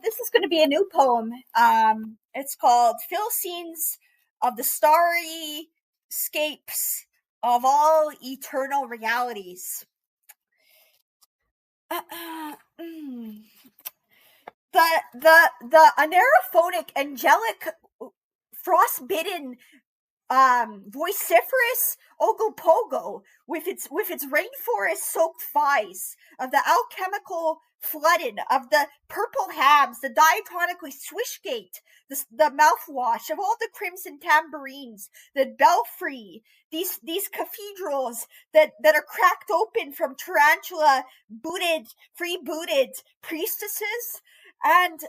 This is going to be a new poem. It's called Thylacines of the Starryscapes of All Eternal Realities. Mm. The anaerophonic, angelic, frostbitten, vociferous Ogopogo with its rainforest-soaked thighs, of the alchemical flooded, of the purple hams, the diatonically swishgate, the mouthwash of all the crimson tambourines, the belfry, these cathedrals that are cracked open from tarantula free booted priestesses, and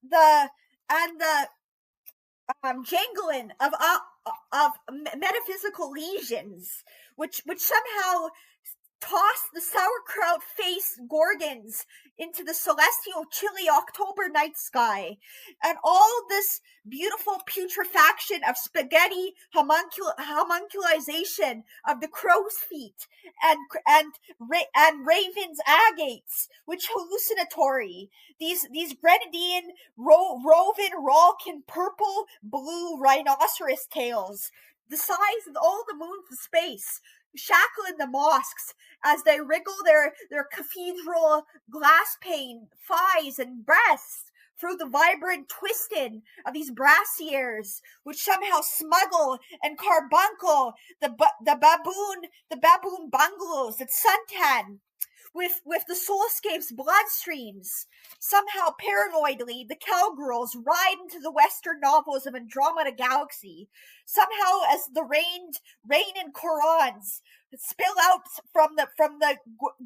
the jangling of metaphysical lesions, which somehow toss the sauerkraut-faced gorgons into the celestial chilly October night sky, and all this beautiful putrefaction of spaghetti homunculization of the crow's feet and ravens agates, which hallucinatory. These grenadine roving rolkin purple blue rhinoceros tails, the size of all the moons of space, shackling the mosques as they wriggle their cathedral glass pane thighs and breasts through the vibrant twisting of these brassiers, which somehow smuggle and carbuncle the baboon bungalows at suntan with the soulscape's bloodstreams. Somehow paranoidly, the cowgirls ride into the western novels of Andromeda Galaxy. Somehow, as the rain and Korans spill out from the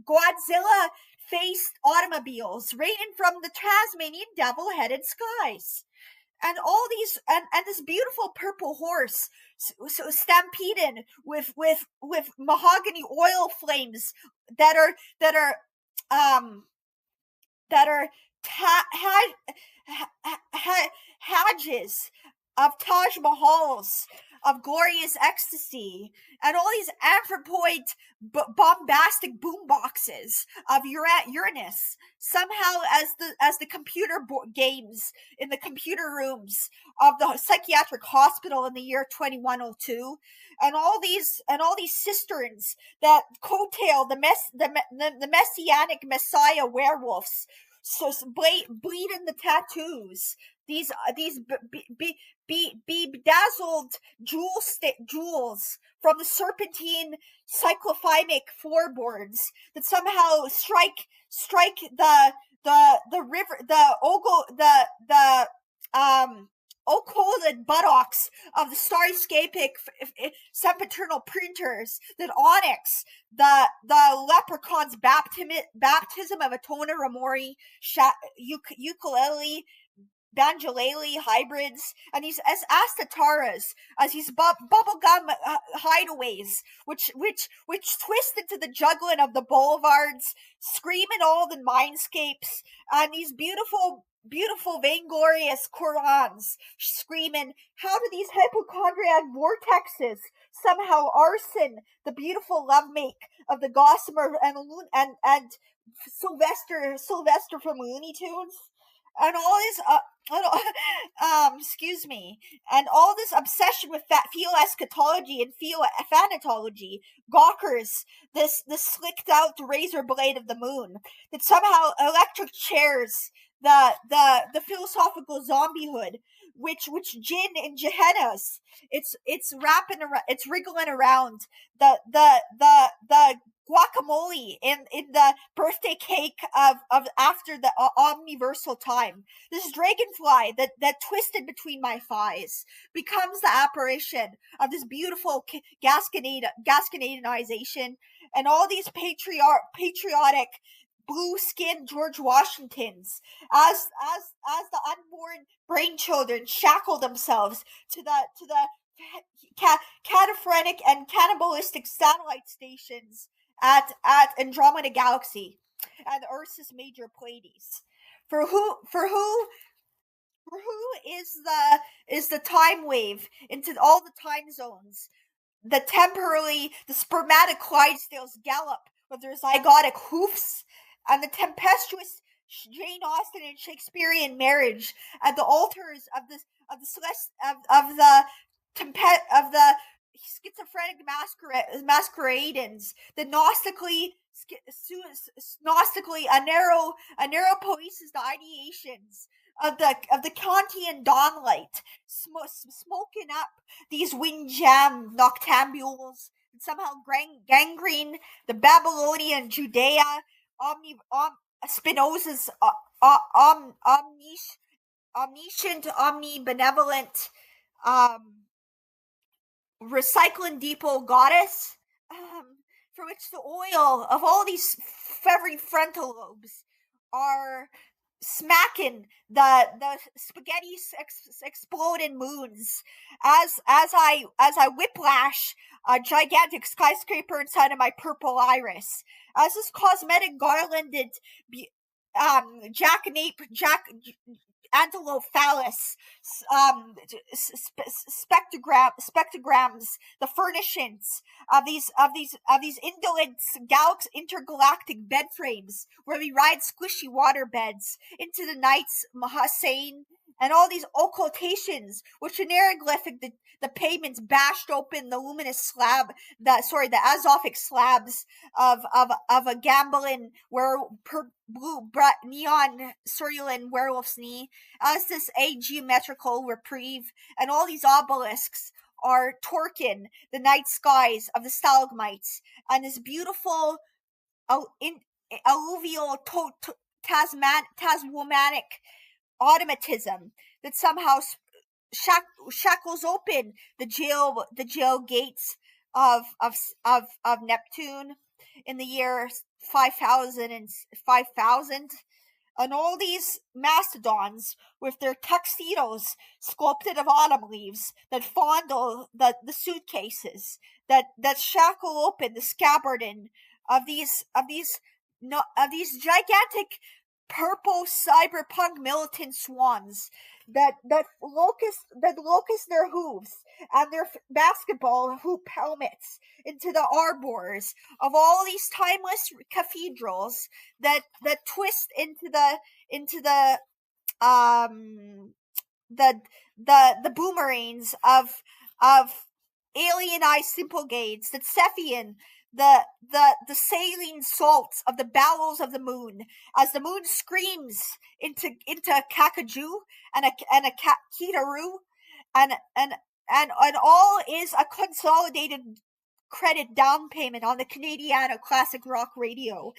Godzilla faced automobiles, raining from the Tasmanian devil-headed skies. And all these, and this beautiful purple horse, so stampeding with mahogany oil flames that are hadges of Taj Mahals, of glorious ecstasy, and all these anthropoid bombastic boomboxes of Uranus, somehow as the computer games in the computer rooms of the psychiatric hospital in the year 2102, and all these cisterns that coattail the messianic messiah werewolves, so bleeding the tattoos. These bedazzled jewels from the serpentine cyclophymic floorboards that somehow strike the river, occluded buttocks of the Starryscapic sempiternal printers that onyx the leprechaun's baptism of Atona Ramori ukulele banjolele hybrids, and these as astataras, as these bubblegum hideaways, which twist into the juggling of the boulevards, screaming all the mindscapes, and these beautiful vainglorious Korans screaming, how do these hypochondriac vortexes somehow arson the beautiful love make of the Gossamer and Sylvester from Looney Tunes? And all this, and all this obsession with fetal eschatology and fetal thanatology, gawkers, this slicked out razor blade of the moon, that somehow electric chairs the philosophical zombiehood, which gin in Gehennas, it's wriggling around the guacamole in the birthday cake of after the omniversal time. This dragonfly that twisted between my thighs becomes the apparition of this beautiful Gasconadinization, and all these patriotic blue-skinned George Washingtons, as the unborn brain children shackle themselves to the cataphrenic and cannibalistic satellite stations at Andromeda Galaxy and Ursus Major Pleiades. For who is the time wave into all the time zones? The spermatic Clydesdales gallop with their zygotic hoofs, and the tempestuous Jane Austen and Shakespearean marriage at the altars of the schizophrenic masqueradings, the gnostically a narrow poesis the ideations of the Kantian dawnlight, smoking up these windjam noctambules, and somehow gangrene the Babylonian Judea, Spinoza's omniscient, omnibenevolent, recycling depot goddess, for which the oil of all these feathery frontal lobes are smacking the spaghetti exploding moons as I whiplash a gigantic skyscraper inside of my purple iris, as this cosmetic garlanded antelope phallus, spectrograms, the furnishings of these indolent intergalactic bed frames where we ride squishy water beds into the night's Mahasane, and all these occultations which in hieroglyphic the pavements bashed open the luminous the azophic slabs of a gambling where blue neon cerulean werewolf's knee, as this ageometrical reprieve, and all these obelisks are torquing the night skies of the stalagmites, and this beautiful alluvial tasmanic automatism that somehow shackles open the jail gates of Neptune in the year 5000 and all these mastodons with their tuxedos sculpted of autumn leaves that fondle the suitcases that shackle open the scabbarding of these gigantic purple cyberpunk militant swans that locust their hooves and their basketball hoop helmets into the arbors of all these timeless cathedrals that twist into the boomerangs of alienized simple gates that Cephian the saline salts of the bowels of the moon, as the moon screams into a Kakaju and a Kitaru, and all is a consolidated credit down payment on the Canadiana classic rock radio,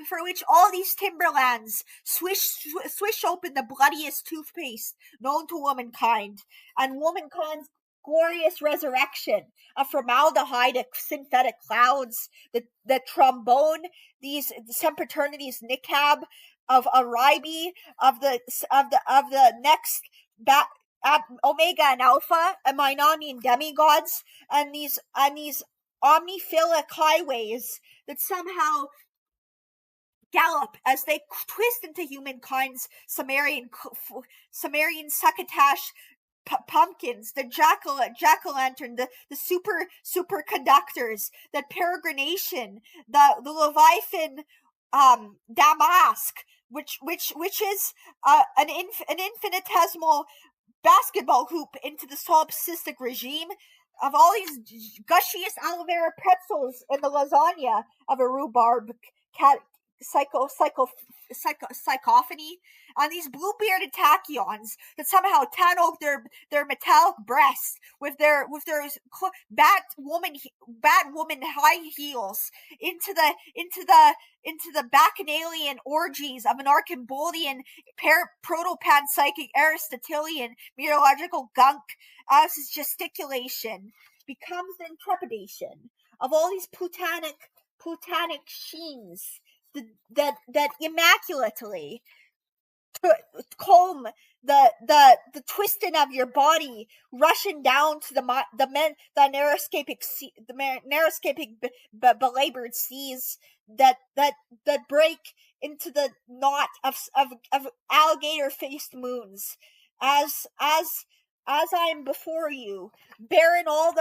for which all these timberlands swish open the bloodiest toothpaste known to womankind, and womankind's glorious resurrection of formaldehyde synthetic clouds, the trombone, these semperternity's niqab of Aribi, of the next Omega and Alpha and Minonian demigods, and these omniphilic highways that somehow gallop as they twist into humankind's Sumerian succotash pumpkins, the jack-o'-lantern, the superconductors, the peregrination, the Leviathan Damask, which is an infinitesimal basketball hoop into the solipsistic regime of all these gushiest aloe vera pretzels in the lasagna of a rhubarb psychophony, and these blue-bearded tachyons that somehow tan oak their metallic breasts with their bat woman high heels into the bacchanalian orgies of an Archibaldian proto-panpsychic Aristotelian meteorological gunk, as his gesticulation becomes the intrepidation of all these plutonic sheens that immaculately comb the twisting of your body, rushing down to the narrowscapic belabored seas that break into the knot of alligator faced moons, as I am before you, bearing all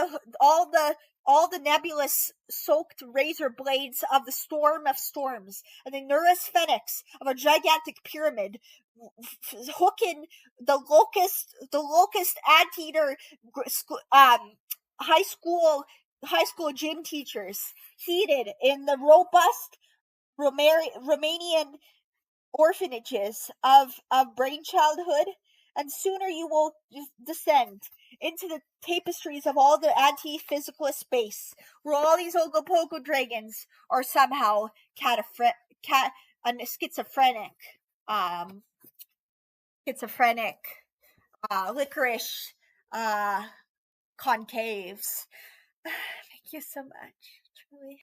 all the nebulous soaked razor blades of the storm of storms, and the Neurus Phoenix of a gigantic pyramid, hooking the locust anteater, high school gym teachers, heated in the robust Romanian orphanages of brain childhood, and sooner you will descend into the tapestries of all the anti-physicalist space, where all these Ogopogo dragons are somehow schizophrenic, um, licorice, uh, concaves. Thank you so much, truly.